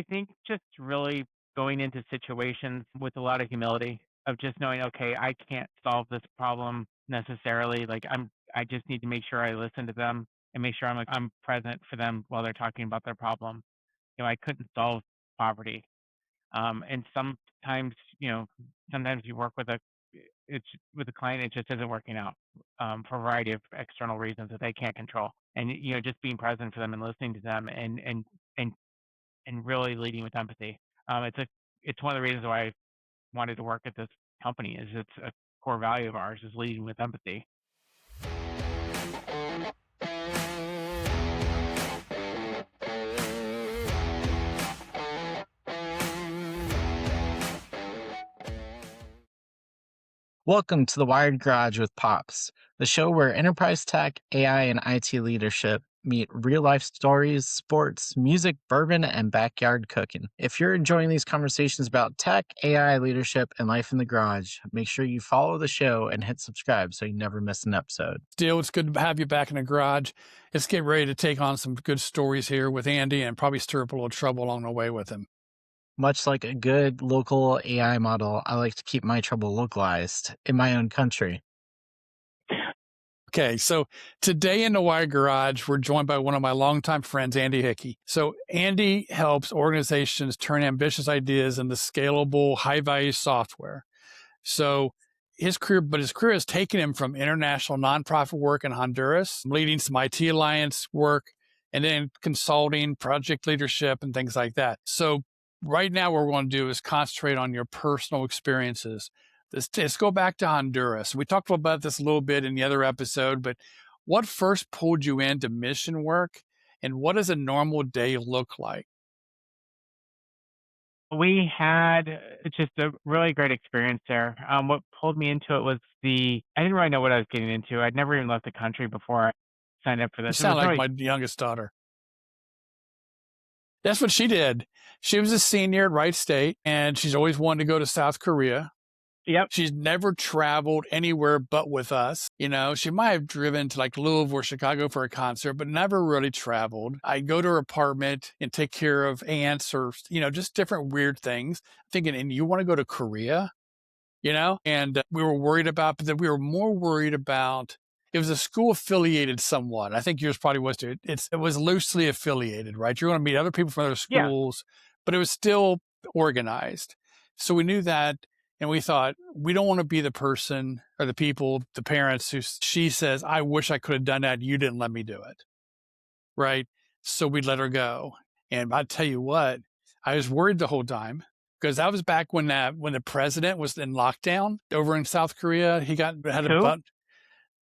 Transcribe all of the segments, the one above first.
I think just really going into situations with a lot of humility of just knowing, okay, I can't solve this problem necessarily. I just need to make sure I listen to them and make sure I'm present for them while they're talking about their problem. I couldn't solve poverty. And sometimes, sometimes you work it's with a client, it just isn't working out for a variety of external reasons that they can't control. And, just being present for them and listening to them and and really leading with empathy. It's one of the reasons why I wanted to work at this company is it's a core value of ours is leading with empathy. Welcome to the Wired Garage with Pops, the show where enterprise tech, AI, and IT leadership meet real life stories, sports, music, bourbon, and backyard cooking. If you're enjoying these conversations about tech, AI, leadership, and life in the garage, make sure you follow the show and hit subscribe so you never miss an episode. Still, it's good to have you back in the garage. Let's get ready to take on some good stories here with Andy and probably stir up a little trouble along the way with him. Much like a good local AI model, I like to keep my trouble localized in my own country. Okay, so today in the Wired Garage, we're joined by one of my longtime friends, Andy Hickey. So Andy helps organizations turn ambitious ideas into scalable, high-value software. So his career has taken him from international nonprofit work in Honduras, leading some IT alliance work, and then consulting, project leadership, and things like that. So right now, what we're going to do is concentrate on your personal experiences. Let's go back to Honduras. We talked about this a little bit in the other episode, but what first pulled you into mission work, and what does a normal day look like? We had just a really great experience there. What pulled me into it was I didn't really know what I was getting into. I'd never even left the country before I signed up for You this. It sound was like really, my youngest daughter. That's what she did. She was a senior at Wright State, and she's always wanted to go to South Korea. yep. She's never traveled anywhere but with us. She might have driven to like Louisville or Chicago for a concert, but never really traveled. I go to her apartment and take care of aunts or, just different weird things. Thinking, and you want to go to Korea? And we were worried about, but then we were more worried about, it was a school affiliated somewhat. I think yours probably was too. It was loosely affiliated, right? You're going to meet other people from other Yeah. schools, but it was still organized. So we knew that. And we thought, we don't want to be the person or the people, the parents who she says, I wish I could have done that. You didn't let me do it. Right. So we let her go. And I tell you what, I was worried the whole time because that was back when the president was in lockdown over in South Korea.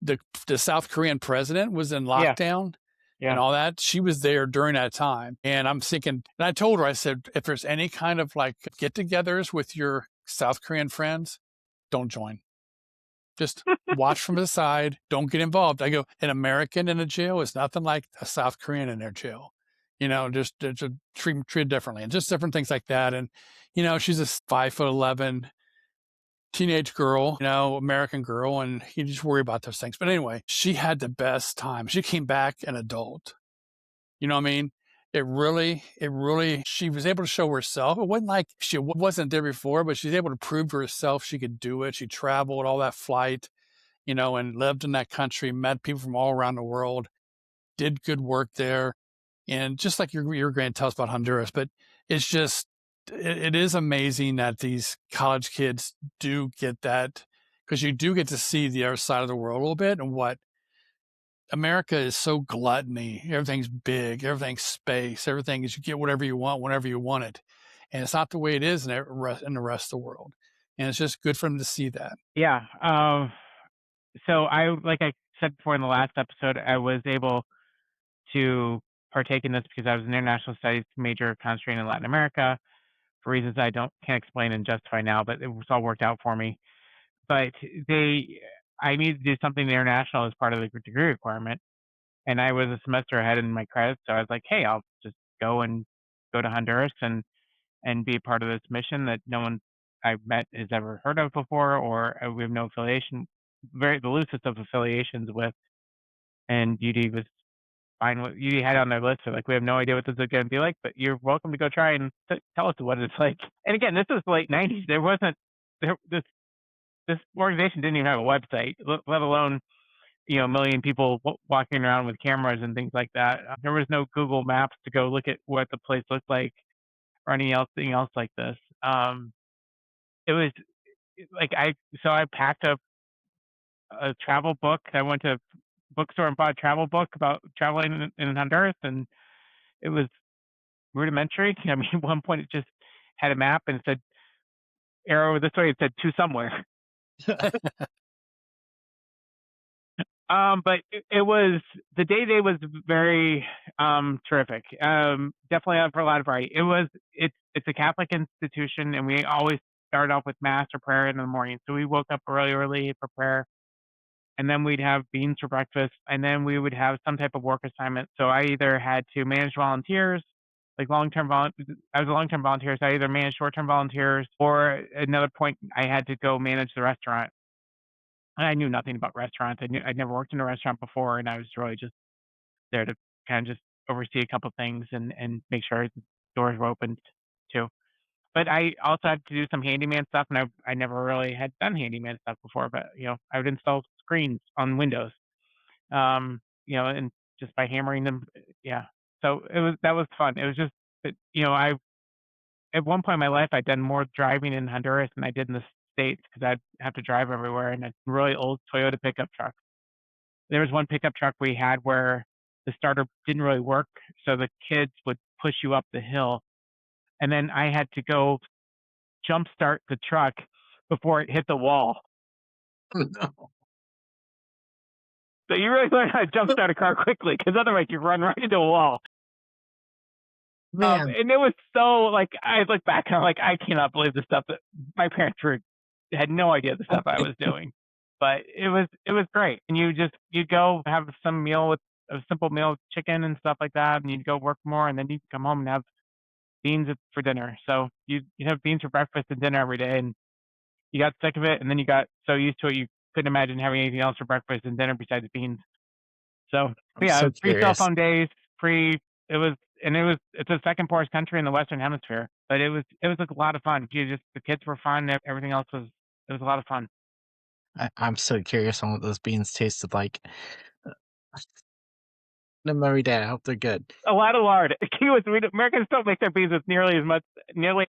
The South Korean president was in lockdown. Yeah. And all that. She was there during that time. And I'm thinking, and I told her, I said, if there's any kind of like get togethers with your South Korean friends, don't join. Just watch from the side. Don't get involved. I go, an American in a jail is nothing like a South Korean in their jail. Just treated differently and just different things like that. And, she's a 5'11" teenage girl, American girl, and you just worry about those things. But anyway, she had the best time. She came back an adult. You know what I mean? It really, she was able to show herself. It wasn't like she wasn't there before, but she's able to prove to herself she could do it. She traveled all that flight, and lived in that country, met people from all around the world, did good work there. And just like you're going to tell us about Honduras, but it's just, it is amazing that these college kids do get that, because you do get to see the other side of the world a little bit and what America is so gluttony. Everything's big, everything's space, everything is you get whatever you want, whenever you want it. And it's not the way it is in the rest of the world. And it's just good for them to see that. Yeah. So like I said before in the last episode, I was able to partake in this because I was an international studies major concentrating in Latin America for reasons can't explain and justify now, but it was all worked out for me. But I needed to do something international as part of the degree requirement, and I was a semester ahead in my credits, so I was like, hey, I'll just go to Honduras and be a part of this mission that no one I've met has ever heard of before, or we have no affiliation, the loosest of affiliations with. And UD was fine. You had on their list. They're like, we have no idea what this is going to be like, but you're welcome to go try and tell us what it's like. And again, this was the late '90s. There wasn't this organization didn't even have a website, let alone a million people walking around with cameras and things like that. There was no Google Maps to go look at what the place looked like or anything else like this. It was like I packed a travel book. I went to a bookstore and bought a travel book about traveling in Honduras, and it was rudimentary. I mean, at one point it just had a map and it said arrow this way. It said to somewhere. But it was the day was very terrific. Definitely out for a lot of variety. It's a Catholic institution, and we always start off with mass or prayer in the morning. So we woke up early for prayer, and then we'd have beans for breakfast, and then we would have some type of work assignment. So I either had to manage volunteers, like long-term I was a long-term volunteer, so I either managed short-term volunteers, or another point I had to go manage the restaurant. I knew nothing about restaurants. I'd never worked in a restaurant before, and I was really just there to kind of just oversee a couple things and make sure the doors were open too. But I also had to do some handyman stuff, and I never really had done handyman stuff before. But I would install screens on windows, and just by hammering them, yeah. So that was fun. It was just that I at one point in my life I'd done more driving in Honduras than I did in the States because I'd have to drive everywhere in a really old Toyota pickup truck. There was one pickup truck we had where the starter didn't really work, so the kids would push you up the hill, and then I had to go jumpstart the truck before it hit the wall. No. So you really learn how to jumpstart a car quickly, because otherwise you run right into a wall. Man, And it was so like I look back and I'm like, I cannot believe the stuff that my parents had no idea the stuff I was doing. But it was great. And you'd go have some meal with a simple meal with chicken and stuff like that, and you'd go work more, and then you'd come home and have beans for dinner. So you'd have beans for breakfast and dinner every day, and you got sick of it, and then you got so used to it you couldn't imagine having anything else for breakfast and dinner besides beans. So I'm yeah, it so was pre cell curious. phone days, pre it was it's the second poorest country in the Western Hemisphere. But it was like a lot of fun. The kids were fun, everything else was it was a lot of fun. I'm so curious on what those beans tasted like. Them every day. I hope they're good. A lot of lard. Americans don't make their beans with nearly.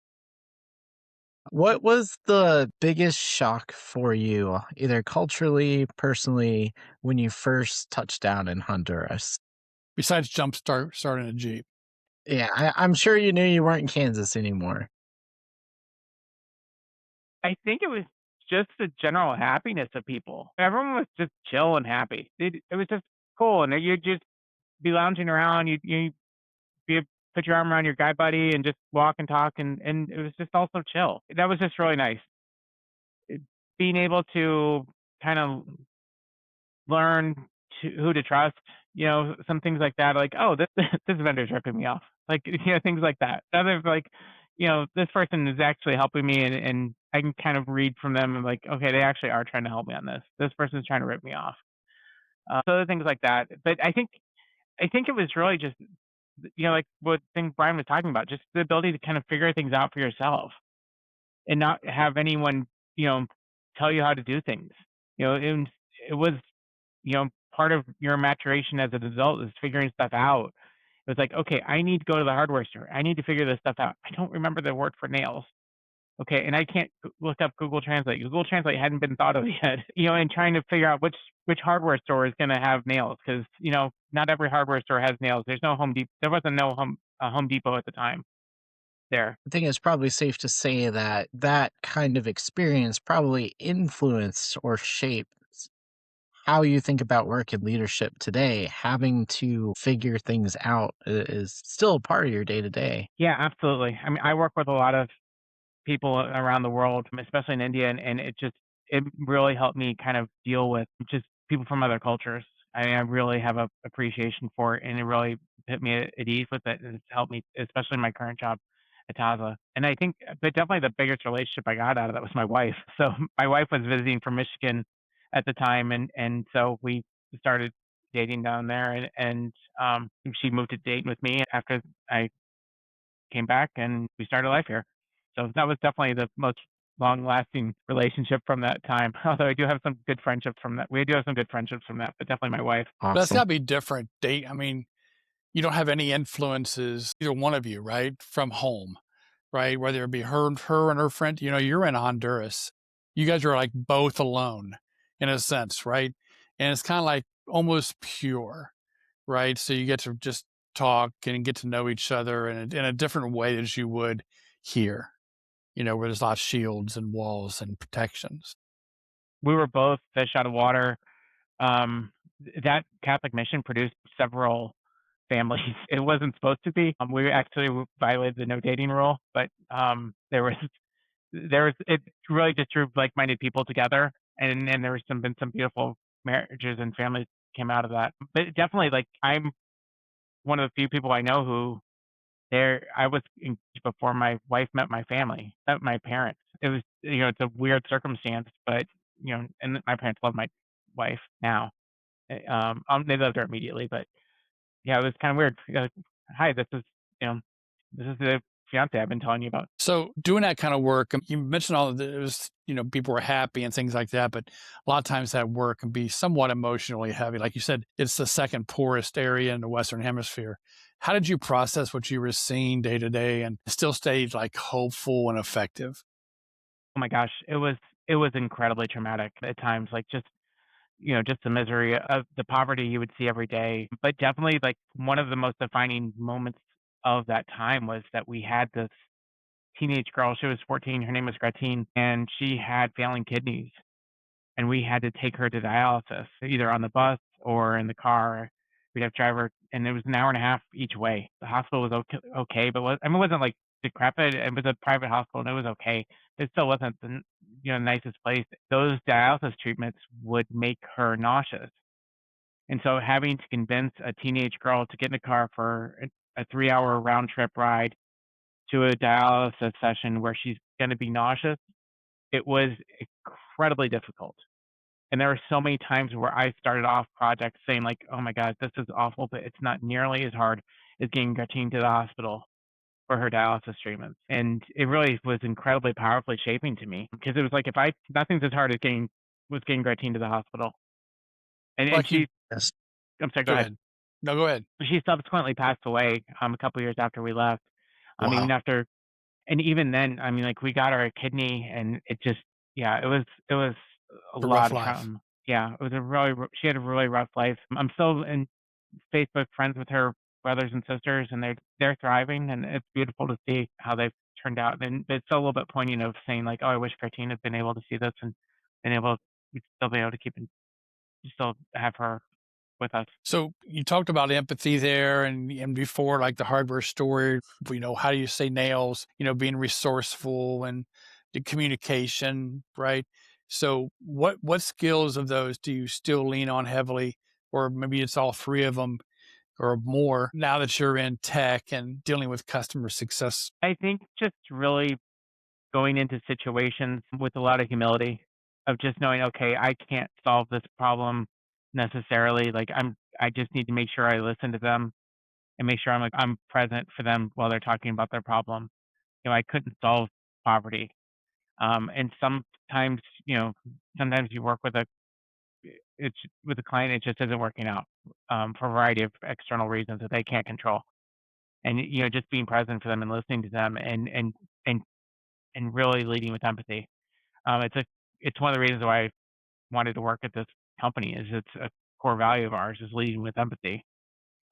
What was the biggest shock for you, either culturally, personally, when you first touched down in Honduras? Besides starting a Jeep. Yeah, I'm sure you knew you weren't in Kansas anymore. I think it was just the general happiness of people. Everyone was just chill and happy. It was just cool, and you'd just be lounging around. You be put your arm around your guy buddy and just walk and talk, and it was just also chill. That was just really nice. It, being able to kind of learn who to trust, some things like that. Like, oh, this this vendor's ripping me off. Like, things like that. Other like, this person is actually helping me, and I can kind of read from them and like, okay, they actually are trying to help me on this. This person's trying to rip me off. So other things like that. But I think it was really just like what thing Brian was talking about, just the ability to kind of figure things out for yourself and not have anyone, you know, tell you how to do things. It was, part of your maturation as an adult is figuring stuff out. It was like, okay, I need to go to the hardware store. I need to figure this stuff out. I don't remember the word for nails. Okay, and I can't look up Google Translate. Google Translate hadn't been thought of yet, and trying to figure out which hardware store is going to have nails because not every hardware store has nails. There's no Home Depot. There wasn't no Home Depot at the time there. I think it's probably safe to say that that kind of experience probably influenced or shaped how you think about work and leadership today. Having to figure things out is still a part of your day to day. Yeah, absolutely. I mean, I work with a lot of people around the world, especially in India, and it really helped me kind of deal with just people from other cultures. I really have a appreciation for it, and it really put me at ease with it. And it's helped me, especially in my current job at Taza. And I think, but definitely the biggest relationship I got out of that was my wife. So my wife was visiting from Michigan at the time, and so we started dating down there, and she moved to Dayton with me after I came back, and we started life here. So that was definitely the most long-lasting relationship from that time. Although I do have some good friendships from that. We do have some good friendships from that, but definitely my wife. But that's Awesome. got to be different. I mean, you don't have any influences, either one of you, right, from home, right? Whether it be her and her friend, you're in Honduras. You guys are like both alone in a sense, right? And it's kind of like almost pure, right? So you get to just talk and get to know each other in a different way as you would here, where there's lots of shields and walls and protections. We were both fish out of water. Um, that Catholic mission produced several families. It wasn't supposed to be. We actually violated the no dating rule, but it really just drew like-minded people together, and there was been some beautiful marriages and families came out of that. But definitely, like, I'm one of the few people I know who I was engaged before my wife met my family, met my parents. It was, it's a weird circumstance, but and my parents love my wife now. They loved her immediately, but yeah, it was kind of weird. Hi, you know, this is the fiance I've been telling you about. So doing that kind of work, you mentioned all of this, people were happy and things like that, but a lot of times that work can be somewhat emotionally heavy. Like you said, it's the second poorest area in the Western Hemisphere. How did you process what you were seeing day to day and still stay like hopeful and effective? Oh my gosh, it was incredibly traumatic at times. Like just the misery of the poverty you would see every day. But definitely, like, one of the most defining moments of that time was that we had this teenage girl. She was 14. Her name was Gratine, and she had failing kidneys. And we had to take her to dialysis, either on the bus or in the car. We'd have to drive her, and it was an hour and a half each way. The hospital was okay, but it wasn't like decrepit. It was a private hospital, and it was okay. It still wasn't the nicest place. Those dialysis treatments would make her nauseous, and so having to convince a teenage girl to get in the car for a 3-hour round trip ride to a dialysis session where she's going to be nauseous, it was incredibly difficult. And there were so many times where I started off projects saying like, "Oh my god, this is awful, but it's not nearly as hard as getting Gretchen to the hospital for her dialysis treatments." And it really was incredibly powerfully shaping to me because it was like if I nothing's as hard as getting Gretchen to the hospital. And Like you, she Yes. I'm sorry, go go ahead. ahead. No, go ahead. She subsequently passed away a couple years after we left. Wow. Even after and even then, I mean, like, we got her a kidney, and it just yeah, it was a A rough lot of life. trauma. Yeah, it was a really she had a really rough life. I'm still in Facebook friends with her brothers and sisters, and they're thriving, and it's beautiful to see how they've turned out. And it's still a little bit poignant of saying like, "Oh, I wish Christine had been able to see this and been able we'd still be able to still have her with us." So you talked about empathy there and before like the hardware story, how do you say nails, being resourceful and the communication, right? So what skills of those do you still lean on heavily, or maybe it's all three of them or more now that you're in tech and dealing with customer success? I think just really going into situations with a lot of humility of just knowing, okay, I can't solve this problem necessarily. Like I just need to make sure I listen to them and make sure I'm present for them while they're talking about their problem. I couldn't solve poverty. And sometimes, sometimes you work it's with a client, it just isn't working out for a variety of external reasons that they can't control. And just being present for them and listening to them and and really leading with empathy. It's one of the reasons why I wanted to work at this company is it's a core value of ours is leading with empathy.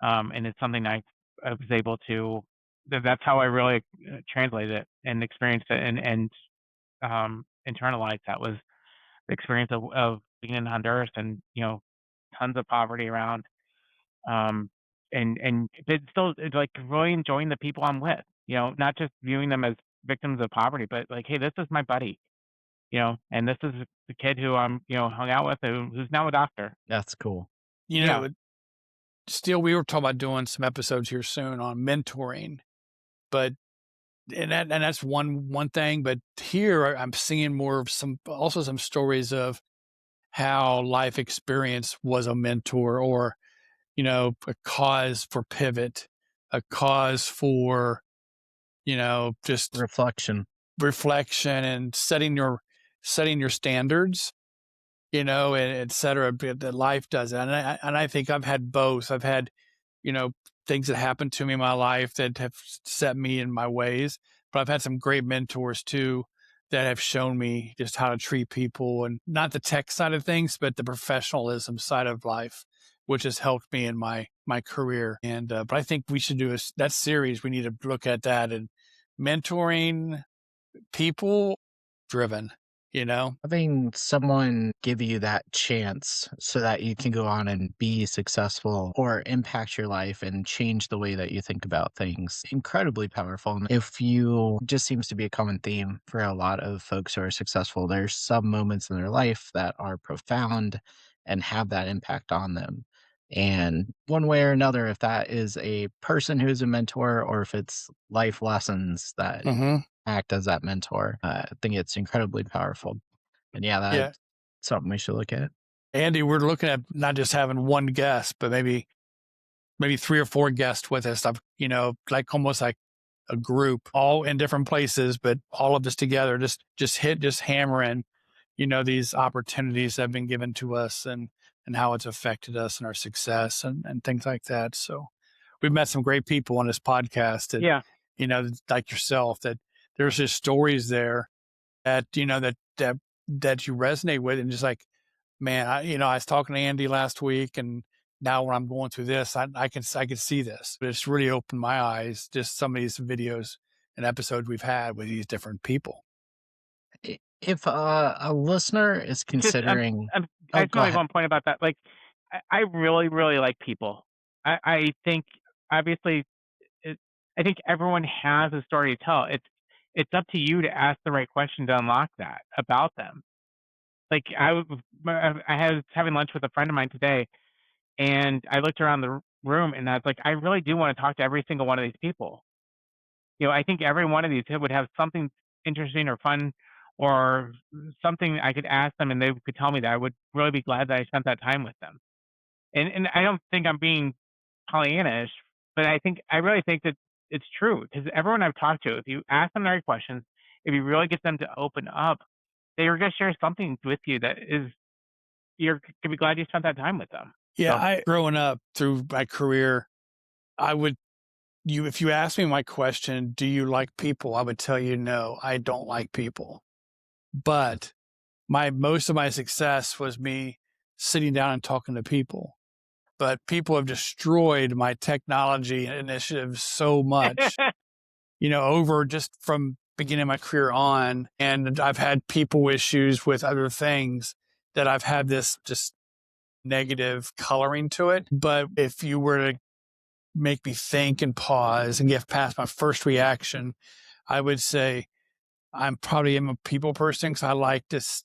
And it's something I was able to that's how I really translated it and experienced it and internalized that was the experience of being in Honduras and tons of poverty around and but still it's like really enjoying the people I'm with, not just viewing them as victims of poverty, but like, hey, this is my buddy, and this is the kid who I'm, hung out with who's now a doctor. That's cool. You Yeah. know, still we were talking about doing some episodes here soon on mentoring, but that's one thing, but here I'm seeing more of some stories of how life experience was a mentor or a cause for pivot, a cause for, just Reflection. reflection and setting your standards, and et cetera. That life does it. And I think I've had both. I've had, you know, things that happened to me in my life that have set me in my ways, but I've had some great mentors too that have shown me just how to treat people, and not the tech side of things, but the professionalism side of life, which has helped me in my career. And but I think we should do that series. We need to look at that and mentoring people driven, Having someone give you that chance so that you can go on and be successful or impact your life and change the way that you think about things, incredibly powerful. And if you just seems to be a common theme for a lot of folks who are successful, there's some moments in their life that are profound and have that impact on them. And one way or another, if that is a person who's a mentor or if it's life lessons that Mm-hmm. act as that mentor, I think it's incredibly powerful. And yeah, Yeah. that's something we should look at. Andy, we're looking at not just having one guest, but maybe 3 or 4 guests with us. I've, like almost like a group, all in different places, but all of us together, just hammering, these opportunities that have been given to us, and how it's affected us and our success, and things like that. So we've met some great people on this podcast that, Yeah. like yourself, that there's just stories there that, that you resonate with, and just like, man, I was talking to Andy last week, and now when I'm going through this, I can see this. But it's really opened my eyes, just some of these videos and episodes we've had with these different people. If a listener is Just considering, I oh, just go want to make ahead. one point about that. Like, I really, really like people. I think obviously, I think everyone has a story to tell. It's up to you to ask the right question to unlock that about them. Like I was having lunch with a friend of mine today, and I looked around the room, and I was like, I really do want to talk to every single one of these people. I think every one of these would have something interesting or fun or something I could ask them, and they could tell me that I would really be glad that I spent that time with them. And I don't think I'm being Pollyannish, but I really think that it's true, because everyone I've talked to, if you ask them the right questions, if you really get them to open up, they are going to share something with you that is you're going to be glad you spent that time with them. Yeah, So growing up through my career, if you ask me my question, do you like people? I would tell you, no, I don't like people. But most of my success was me sitting down and talking to people. But people have destroyed my technology initiatives so much, over just from beginning my career on. And I've had people issues with other things that I've had this just negative coloring to it. But if you were to make me think and pause and get past my first reaction, I would say I'm probably am a people person, because I like this.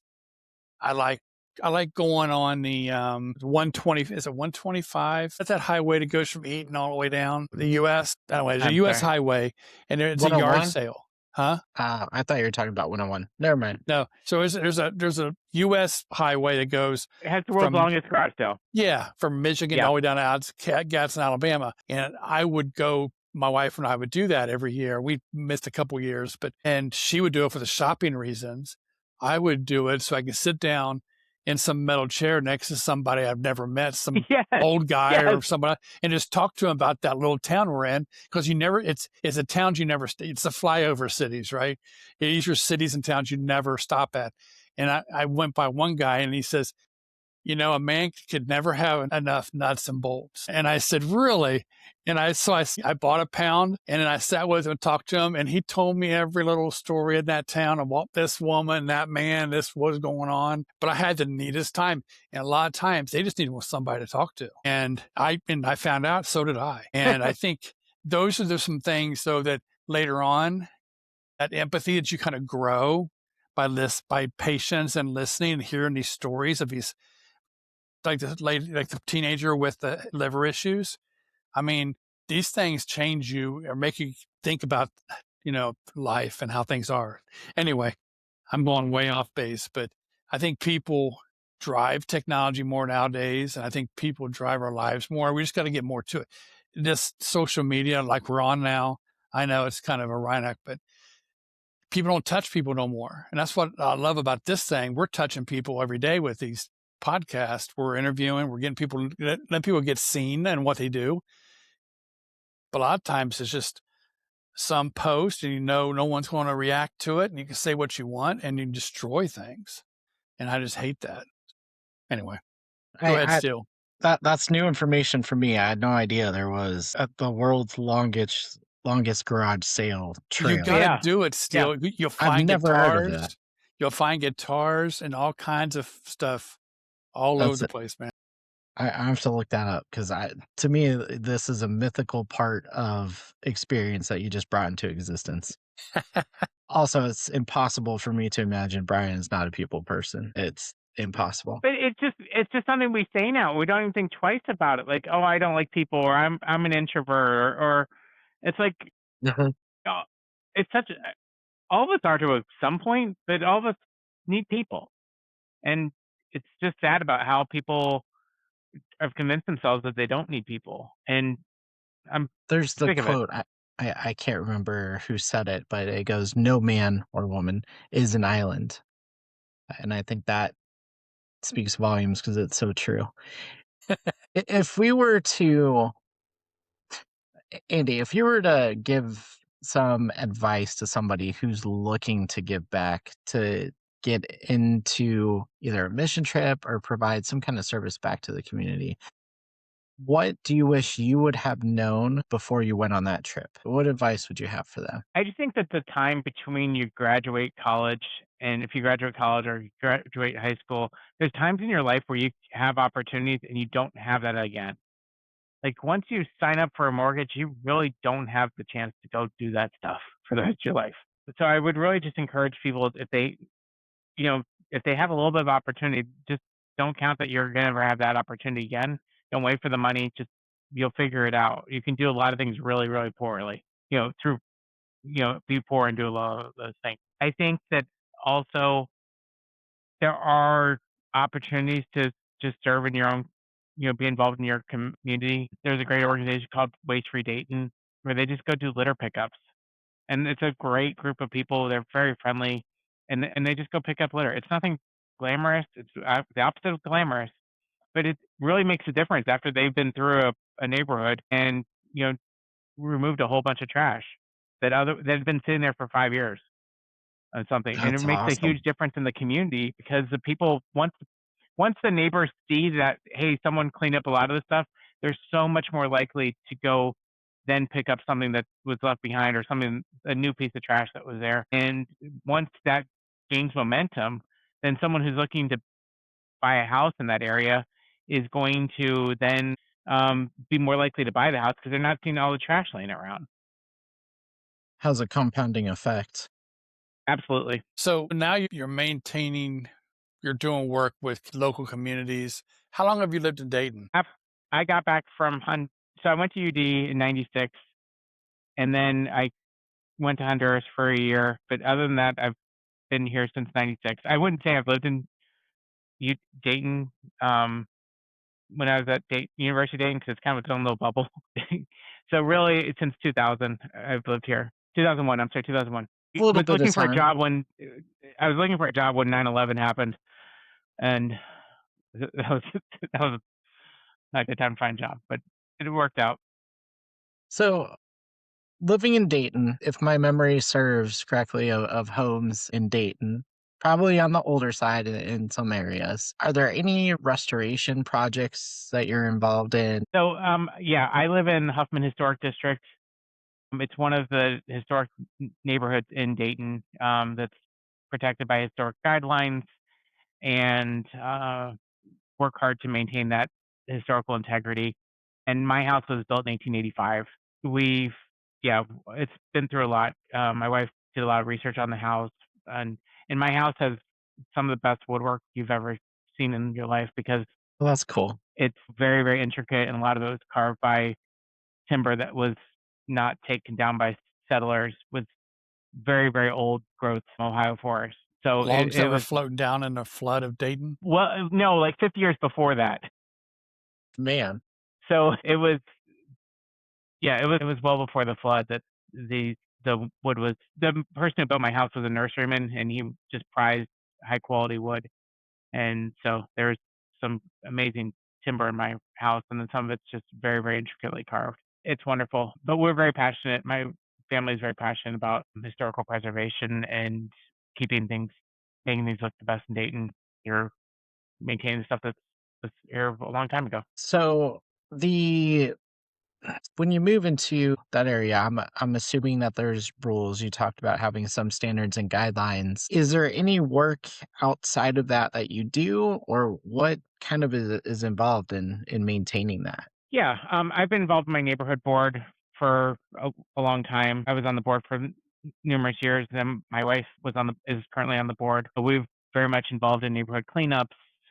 I like going on the 120. Is it 125? That's that highway that goes from Eaton all the way down the U.S. Anyway, there's a I'm U.S. sorry. highway, and it's a yard 101? sale. Huh? I thought you were talking about 101. Never mind. No. So there's a U.S. highway that goes It has the world's from longest garage sale. from Michigan Yeah. all the way down to Gadsden, Alabama, and I would go. My wife and I would do that every year. We missed a couple years, and she would do it for the shopping reasons. I would do it so I could sit down in some metal chair next to somebody I've never met, some Yes. old guy Yes. or somebody, and just talk to him about that little town we're in. Because it's a towns you never, it's the flyover cities, right? These are cities and towns you never stop at. And I went by one guy, and he says, a man could never have enough nuts and bolts. And I said, really? And I bought a pound, and then I sat with him and talked to him, and he told me every little story in that town about this woman, that man, this was going on. But I had the neatest time. And a lot of times they just needed somebody to talk to. And I found out, so did I. And I think those are some things, though, that later on, that empathy that you kind of grow by patience and listening and hearing these stories of these, like the teenager with the liver issues. I mean, these things change you or make you think about, life and how things are. Anyway, I'm going way off base, but I think people drive technology more nowadays, and I think people drive our lives more. We just got to get more to it. This social media, like we're on now, I know it's kind of ironic, but people don't touch people no more. And that's what I love about this thing. We're touching people every day with these podcasts. We're interviewing, we're getting people, letting people get seen and what they do. But a lot of times it's just some post and no one's going to react to it, and you can say what you want and you destroy things. And I just hate that. Anyway, go ahead, I Steele. that's new information for me. I had no idea there was the world's longest garage sale You trail. got to Yeah. do it, Yeah. Steele. You'll I've find never heard of that. guitars. You'll find guitars and all kinds of stuff all over That's the place, man. I have to look that up because to me this is a mythical part of experience that you just brought into existence. Also, it's impossible for me to imagine Brian is not a people person. It's impossible. But it's just something we say now. We don't even think twice about it. Like, oh, I don't like people, or I'm an introvert, or it's like, Mhm. uh, it's such. All of us are to some point, but all of us need people, and it's just sad about how people have convinced themselves that they don't need people. And I'm There's the sick of it. quote. I can't remember who said it, but it goes, "No man or woman is an island," and I think that speaks volumes because it's so true. If we were to Andy, if you were to give some advice to somebody who's looking to give back, to get into either a mission trip or provide some kind of service back to the community, what do you wish you would have known before you went on that trip? What advice would you have for them? I just think that the time between you graduate college, and if you graduate college or you graduate high school, there's times in your life where you have opportunities and you don't have that again. Like once you sign up for a mortgage, you really don't have the chance to go do that stuff for the rest of your life. So I would really just encourage people, if they, you know, if they have a little bit of opportunity, just don't count that you're gonna ever have that opportunity again. Don't wait for the money. Just you'll figure it out. You can do a lot of things really, really poorly. Through be poor and do a lot of those things. I think that also there are opportunities to just serve in your own, be involved in your community. There's a great organization called Waste Free Dayton where they just go do litter pickups, and it's a great group of people. They're very friendly, and they just go pick up litter. It's nothing glamorous. It's the opposite of glamorous, but it really makes a difference after they've been through a neighborhood and you know removed a whole bunch of trash that had been sitting there for 5 years on something, and it That's makes a awesome. huge difference in the community because the people once the neighbors see that, hey, someone cleaned up a lot of this stuff, they're so much more likely to go then pick up something that was left behind or a new piece of trash that was there. And once that gains momentum, then someone who's looking to buy a house in that area is going to then be more likely to buy the house because they're not seeing all the trash laying around. Has a compounding effect. Absolutely. So now you're maintaining, you're doing work with local communities. How long have you lived in Dayton? I got back from so I went to UD in '96, and then I went to Honduras for a year. But other than that, I've been here since '96. I wouldn't say I've lived in Dayton when I was at University of Dayton because it's kind of its own little bubble. So really, since 2000, I've lived here. 2001. I'm sorry, 2001. A little Was bit of looking for a time. job when I was looking for a job when 9/11 happened, and that was that was not a good time to find a job, but it worked out. So, living in Dayton, if my memory serves correctly of homes in Dayton, probably on the older side in some areas. Are there any restoration projects that you're involved in? So, yeah, I live in Huffman Historic District. It's one of the historic neighborhoods in Dayton that's protected by historic guidelines and work hard to maintain that historical integrity. And my house was built in 1885. We've, yeah, it's been through a lot. My wife did a lot of research on the house, and my house has some of the best woodwork you've ever seen in your life because Well, that's cool. it's very, very intricate, and a lot of it was carved by timber that was not taken down by settlers, with very, very old growth Ohio forest. So Logs it that were was, floating down in the flood of Dayton? well, no, like 50 years before that. Man. So it was, yeah, it was well before the flood that the wood was, the person who built my house was a nurseryman, and he just prized high quality wood. And so there's some amazing timber in my house, and then some of it's just very, very intricately carved. It's wonderful, but we're very passionate. My family is very passionate about historical preservation and keeping things, making things look the best in Dayton. You're maintaining stuff that's was here a long time ago. So the when you move into that area, I'm assuming that there's rules. You talked about having some standards and guidelines. Is there any work outside of that that you do, or what kind of is involved in maintaining that? Yeah, I've been involved in my neighborhood board for a long time. I was on the board for numerous years. Then my wife is currently on the board. But we're very much involved in neighborhood cleanups,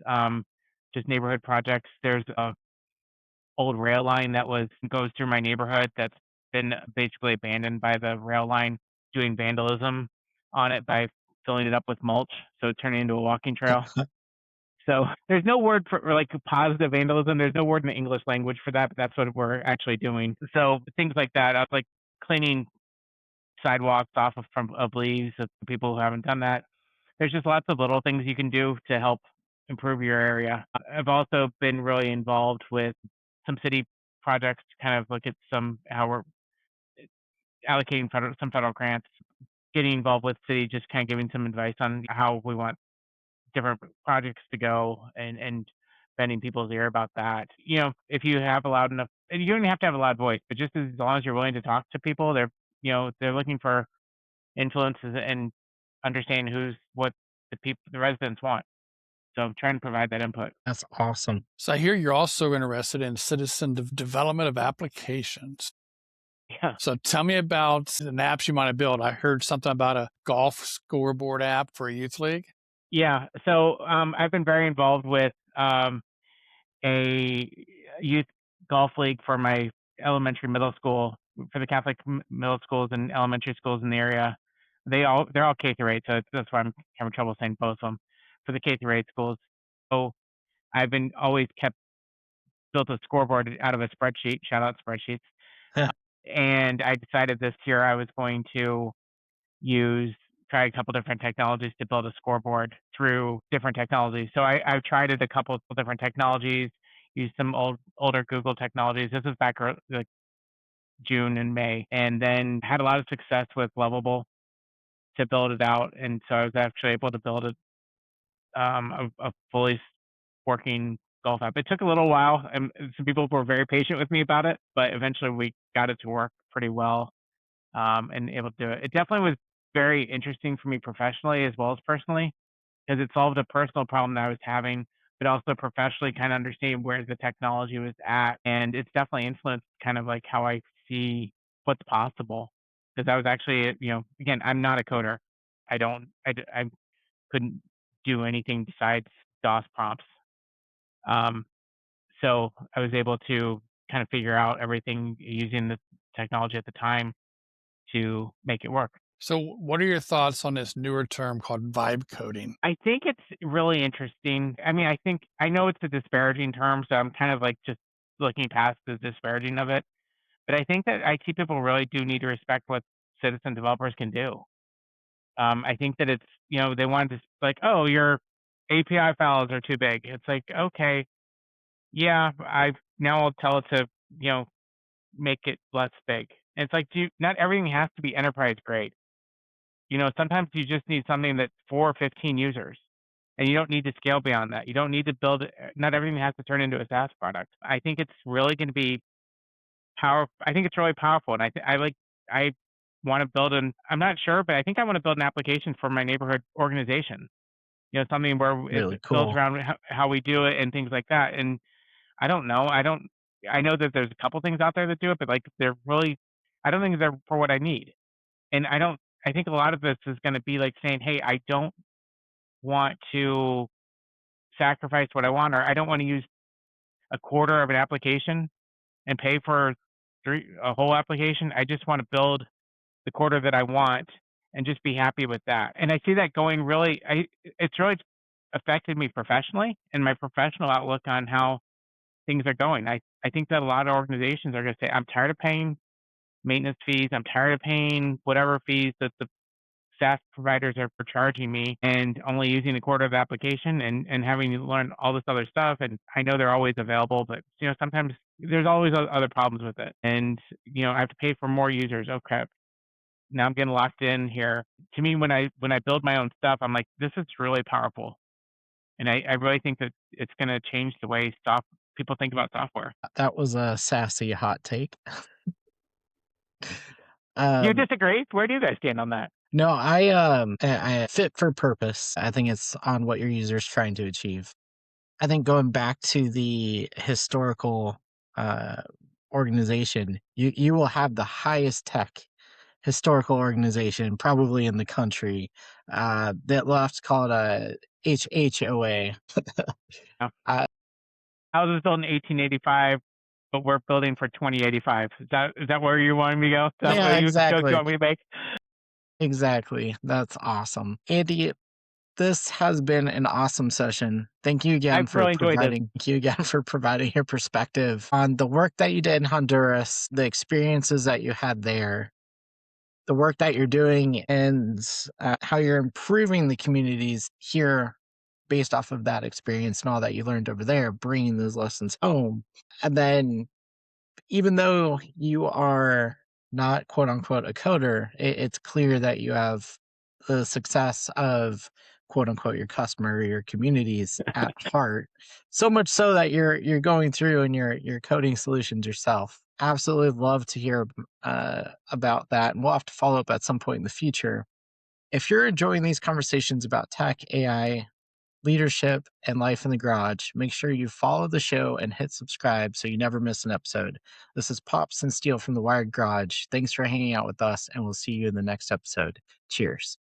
um, just neighborhood projects. There's a old rail line that goes through my neighborhood that's been basically abandoned by the rail line, doing vandalism on it by filling it up with mulch, so it's turning into a walking trail. So there's no word for like positive vandalism. There's no word in the English language for that, but that's what we're actually doing. So things like that, like cleaning sidewalks off of leaves of people who haven't done that. There's just lots of little things you can do to help improve your area. I've also been really involved with some city projects to kind of look at how we're allocating some federal grants, getting involved with city, just kind of giving some advice on how we want different projects to go, and bending people's ear about that. If you have a loud enough, and you don't even have to have a loud voice, but just as long as you're willing to talk to people, they're looking for influences and understanding what the residents want. So I'm trying to provide that input. That's awesome. So I hear you're also interested in citizen development of applications. Yeah. So tell me about the apps you might have built. I heard something about a golf scoreboard app for a youth league. Yeah. So I've been very involved with a youth golf league for my elementary, middle school, for the Catholic middle schools and elementary schools in the area. They're all K through 8, so that's why I'm having trouble saying both of them. For the K through 8 schools, so I've been always kept built a scoreboard out of a spreadsheet. Shout out spreadsheets. And I decided this year I was going to try a couple different technologies to build a scoreboard through different technologies. So I've tried it a couple of different technologies, used some older Google technologies. This is back like June and May, and then had a lot of success with Lovable to build it out. And so I was actually able to build a fully working golf app. It took a little while, and some people were very patient with me about it, but eventually we got it to work pretty well, and able to do it. It definitely was very interesting for me professionally as well as personally, because it solved a personal problem that I was having, but also professionally kind of understanding where the technology was at. And it's definitely influenced kind of like how I see what's possible. Because I was actually, again, I'm not a coder. I couldn't do anything besides DOS prompts. Um, so I was able to kind of figure out everything using the technology at the time to make it work. So what are your thoughts on this newer term called vibe coding? I think it's really interesting. I mean, I know it's a disparaging term, so I'm kind of like just looking past the disparaging of it. But I think that IT people really do need to respect what citizen developers can do. I think that it's, they want to like, oh, your API files are too big. It's like, okay, yeah, now I'll tell it to, you know, make it less big. And it's like, not everything has to be enterprise grade. Sometimes you just need something that's for 15 users, and you don't need to scale beyond that. You don't need to build it. Not everything has to turn into a SaaS product. I think it's really going to be powerful. I think it's really powerful. And I want to I'm not sure, but I think I want to build an application for my neighborhood organization, something where it Really builds cool. around how we do it and things like that. And I don't know. I know that there's a couple things out there that do it, but like I don't think they're for what I need. And I think a lot of this is going to be like saying, hey, I don't want to sacrifice what I want, or I don't want to use a quarter of an application and pay for a whole application. I just want to build the quarter that I want and just be happy with that. And I see that going really, it's really affected me professionally and my professional outlook on how things are going. I think that a lot of organizations are going to say, I'm tired of paying maintenance fees. I'm tired of paying whatever fees that the SaaS providers are for charging me and only using a quarter of the application and having to learn all this other stuff. And I know they're always available, but sometimes there's always other problems with it. And I have to pay for more users. Oh crap. Now I'm getting locked in here. To me, when I build my own stuff, I'm like, this is really powerful. And I really think that it's going to change the way people think about software. That was a sassy hot take. You Um, disagree? Where do you guys stand on that? no, I fit for purpose. I think it's on what your user's trying to achieve. I think going back to the historical uh, organization, you will have the highest tech historical organization probably in the country that will have to call it a HHOA. Yeah. uh, I was built in 1885, but we're building for 2085. Is that where you want me to go? Is that yeah, what you joke you exactly. want me to make? Exactly. That's awesome. Andy, this has been an awesome session. I've really enjoyed this. Thank you again for providing your perspective on the work that you did in Honduras, the experiences that you had there, the work that you're doing, and how you're improving the communities here based off of that experience and all that you learned over there, bringing those lessons home. And then, even though you are not quote unquote a coder, it's clear that you have the success of quote unquote your customer or your communities at heart. So much so that you're going through and you're coding solutions yourself. Absolutely love to hear about that, and we'll have to follow up at some point in the future. If you're enjoying these conversations about tech, AI, leadership, and life in the garage, make sure you follow the show and hit subscribe so you never miss an episode. This is Pops and Steel from the Wired Garage. Thanks for hanging out with us, and we'll see you in the next episode. Cheers.